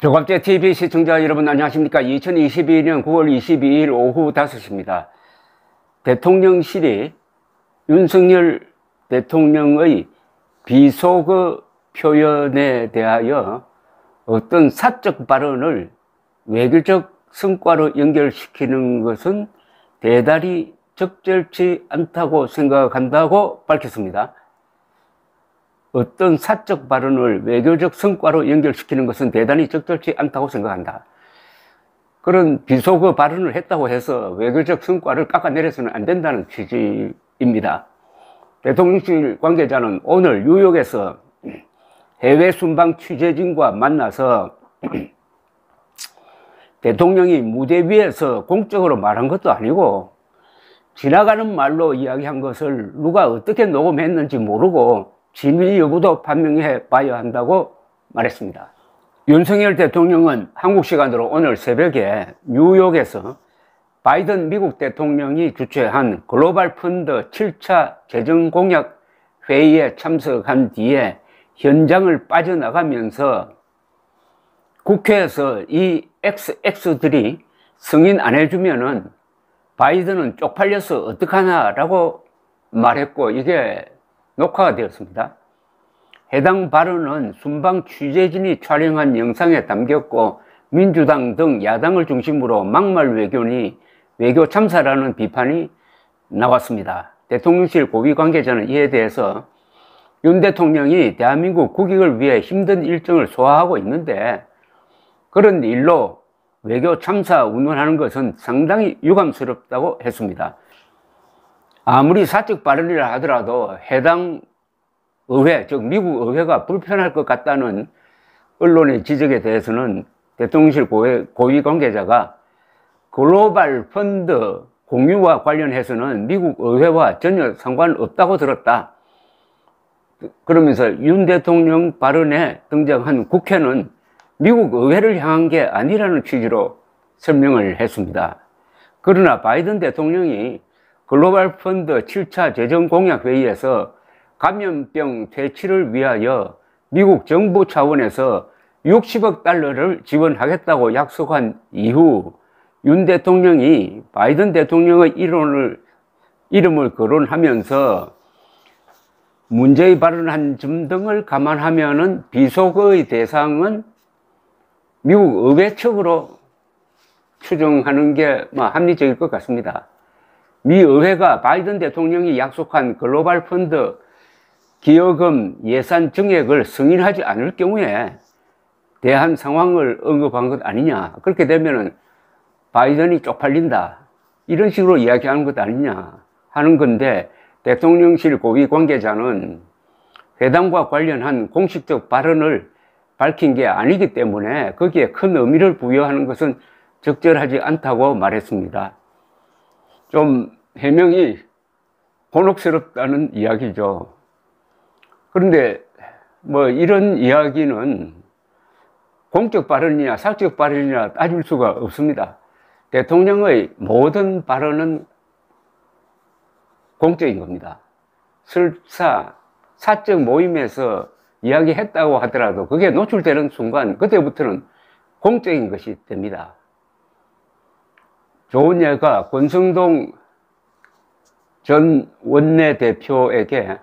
조갑제 TV 시청자 여러분 안녕하십니까? 2022년 9월 22일 오후 5시입니다. 대통령실이 윤석열 대통령의 비속어 표현에 대하여 어떤 사적 발언을 외교적 성과로 연결시키는 것은 대단히 적절치 않다고 생각한다고 밝혔습니다. 어떤 사적 발언을 외교적 성과로 연결시키는 것은 대단히 적절치 않다고 생각한다. 그런 비속어 발언을 했다고 해서 외교적 성과를 깎아내려서는 안 된다는 취지입니다. 대통령실 관계자는 오늘 뉴욕에서 해외 순방 취재진과 만나서 대통령이 무대 위에서 공적으로 말한 것도 아니고 지나가는 말로 이야기한 것을 누가 어떻게 녹음했는지 모르고 진위 여부도 판명해 봐야 한다고 말했습니다. 윤석열 대통령은 한국 시간으로 오늘 새벽에 뉴욕에서 바이든 미국 대통령이 주최한 글로벌 펀드 7차 재정 공약 회의에 참석한 뒤에 현장을 빠져나가면서 국회에서 이 XX들이 승인 안 해주면은 바이든은 쪽팔려서 어떡하나라고 말했고, 이게 녹화가 되었습니다. 해당 발언은 순방 취재진이 촬영한 영상에 담겼고, 민주당 등 야당을 중심으로 막말 외교 참사라는 비판이 나왔습니다. 대통령실 고위 관계자는 이에 대해서 윤 대통령이 대한민국 국익을 위해 힘든 일정을 소화하고 있는데 그런 일로 외교 참사 운운하는 것은 상당히 유감스럽다고 했습니다. 아무리 사적 발언이라 하더라도 해당 의회, 즉 미국 의회가 불편할 것 같다는 언론의 지적에 대해서는 대통령실 고위 관계자가 글로벌 펀드 공유와 관련해서는 미국 의회와 전혀 상관없다고 들었다. 그러면서 윤 대통령 발언에 등장한 국회는 미국 의회를 향한 게 아니라는 취지로 설명을 했습니다. 그러나 바이든 대통령이 글로벌 펀드 7차 재정 공약 회의에서 감염병 퇴치를 위하여 미국 정부 차원에서 60억 달러를 지원하겠다고 약속한 이후 윤 대통령이 바이든 대통령의 이름을 거론하면서 문제의 발언한 점 등을 감안하면은 비속어의 대상은 미국 의회 측으로 추정하는 게 합리적일 것 같습니다. 미 의회가 바이든 대통령이 약속한 글로벌 펀드 기여금 예산 증액을 승인하지 않을 경우에 대한 상황을 언급한 것 아니냐. 그렇게 되면은 바이든이 쪽팔린다. 이런 식으로 이야기하는 것 아니냐 하는 건데, 대통령실 고위 관계자는 회담과 관련한 공식적 발언을 밝힌 게 아니기 때문에 거기에 큰 의미를 부여하는 것은 적절하지 않다고 말했습니다. 좀 해명이 곤혹스럽다는 이야기죠. 그런데 이런 이야기는 공적 발언이냐 사적 발언이냐 따질 수가 없습니다. 대통령의 모든 발언은 공적인 겁니다. 설사 사적 모임에서 이야기했다고 하더라도 그게 노출되는 순간 그때부터는 공적인 것이 됩니다. 좋은 예가 권성동 전 원내대표에게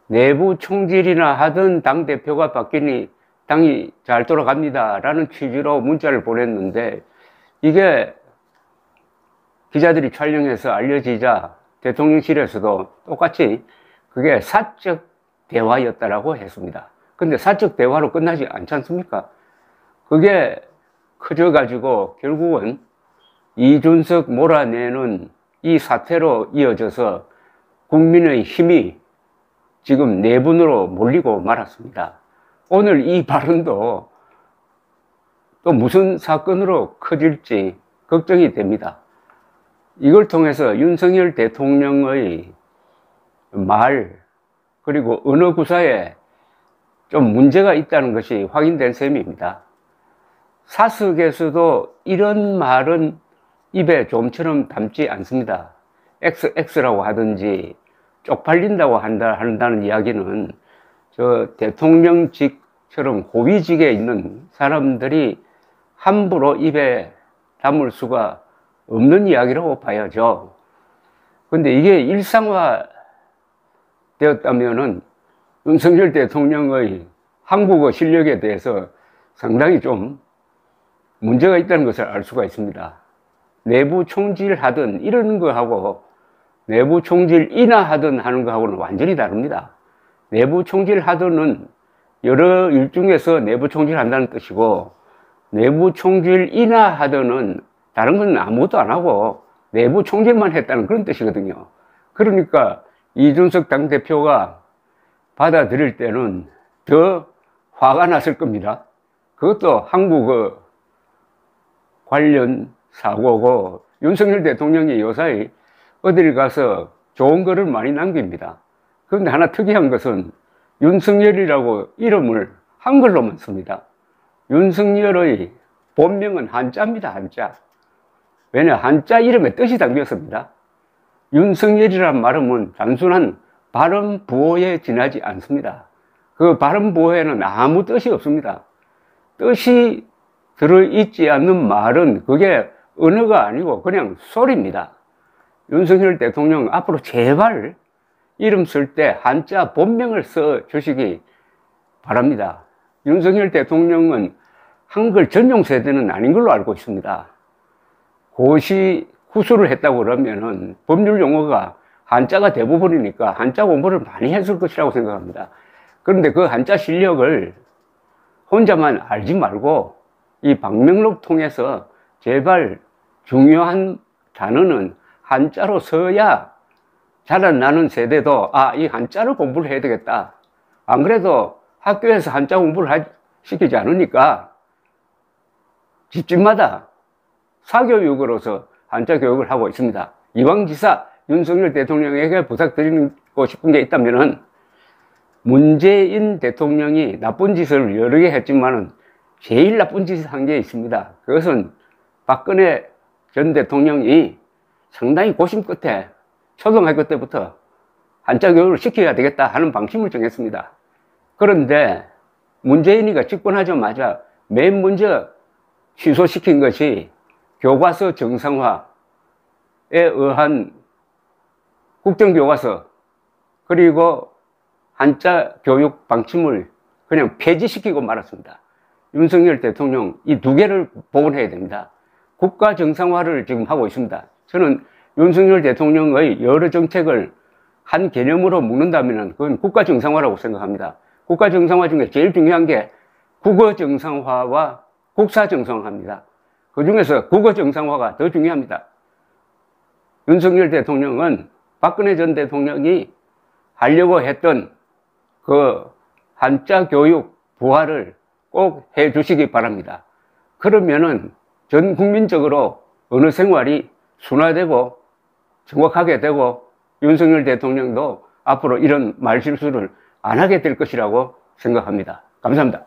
내부 총질이나 하던 당대표가 바뀌니 당이 잘 돌아갑니다 라는 취지로 문자를 보냈는데, 이게 기자들이 촬영해서 알려지자 대통령실에서도 똑같이 그게 사적 대화였다라고 했습니다. 근데 사적 대화로 끝나지 않지 않습니까? 그게 커져가지고 결국은 이준석 몰아내는 이 사태로 이어져서 국민의 힘이 지금 내분으로 몰리고 말았습니다. 오늘 이 발언도 또 무슨 사건으로 커질지 걱정이 됩니다. 이걸 통해서 윤석열 대통령의 말, 그리고 언어 구사에 좀 문제가 있다는 것이 확인된 셈입니다. 사석에서도 이런 말은 입에 좀처럼 담지 않습니다. XX라고 하든지 쪽팔린다고 한다는 이야기는 저 대통령직처럼 고위직에 있는 사람들이 함부로 입에 담을 수가 없는 이야기라고 봐야죠. 근데 이게 일상화 되었다면은 윤석열 대통령의 한국어 실력에 대해서 상당히 좀 문제가 있다는 것을 알 수가 있습니다. 내부 총질하든 이런 거하고 내부 총질 인하하든 하는 거하고는 완전히 다릅니다. 내부 총질하든은 여러 일 중에서 내부 총질한다는 뜻이고, 내부 총질 인하하든은 다른 건 아무것도 안 하고 내부 총질만 했다는 그런 뜻이거든요. 그러니까 이준석 당대표가 받아들일 때는 더 화가 났을 겁니다. 그것도 한국어 관련 사고고, 윤석열 대통령이 요사이 어딜 가서 좋은 글을 많이 남깁니다. 그런데 하나 특이한 것은 윤석열이라고 이름을 한글로만 씁니다. 윤석열의 본명은 한자입니다. 한자. 왜냐, 한자 이름에 뜻이 담겼습니다. 윤석열이란 말은 단순한 발음 부호에 지나지 않습니다. 그 발음 부호에는 아무 뜻이 없습니다. 뜻이 들어있지 않는 말은 그게 언어가 아니고 그냥 소리입니다. 윤석열 대통령 앞으로 제발 이름 쓸 때 한자 본명을 써 주시기 바랍니다. 윤석열 대통령은 한글 전용 세대는 아닌 걸로 알고 있습니다. 고시 구술을 했다고 그러면은 법률 용어가 한자가 대부분이니까 한자 공부를 많이 했을 것이라고 생각합니다. 그런데 그 한자 실력을 혼자만 알지 말고 이 방명록 통해서 제발 중요한 단어는 한자로 써야 자라나는 세대도 이 한자를 공부를 해야 되겠다. 안 그래도 학교에서 한자 공부를 시키지 않으니까 집집마다 사교육으로서 한자 교육을 하고 있습니다. 이왕지사 윤석열 대통령에게 부탁드리고 싶은 게 있다면은, 문재인 대통령이 나쁜 짓을 여러 개 했지만은 제일 나쁜 짓을 한 게 있습니다. 그것은 박근혜 전 대통령이 상당히 고심 끝에 초등학교 때부터 한자 교육을 시켜야 되겠다 하는 방침을 정했습니다. 그런데 문재인이가 집권하자마자 맨 먼저 취소시킨 것이 교과서 정상화에 의한 국정교과서, 그리고 한자 교육 방침을 그냥 폐지시키고 말았습니다. 윤석열 대통령 이 두 개를 복원해야 됩니다. 국가 정상화를 지금 하고 있습니다. 저는 윤석열 대통령의 여러 정책을 한 개념으로 묶는다면 그건 국가 정상화라고 생각합니다. 국가 정상화 중에 제일 중요한 게 국어 정상화와 국사 정상화입니다. 그 중에서 국어 정상화가 더 중요합니다. 윤석열 대통령은 박근혜 전 대통령이 하려고 했던 그 한자 교육 부활을 꼭 해 주시기 바랍니다. 그러면은 전 국민적으로 언어 생활이 순화되고 정확하게 되고 윤석열 대통령도 앞으로 이런 말실수를 안 하게 될 것이라고 생각합니다. 감사합니다.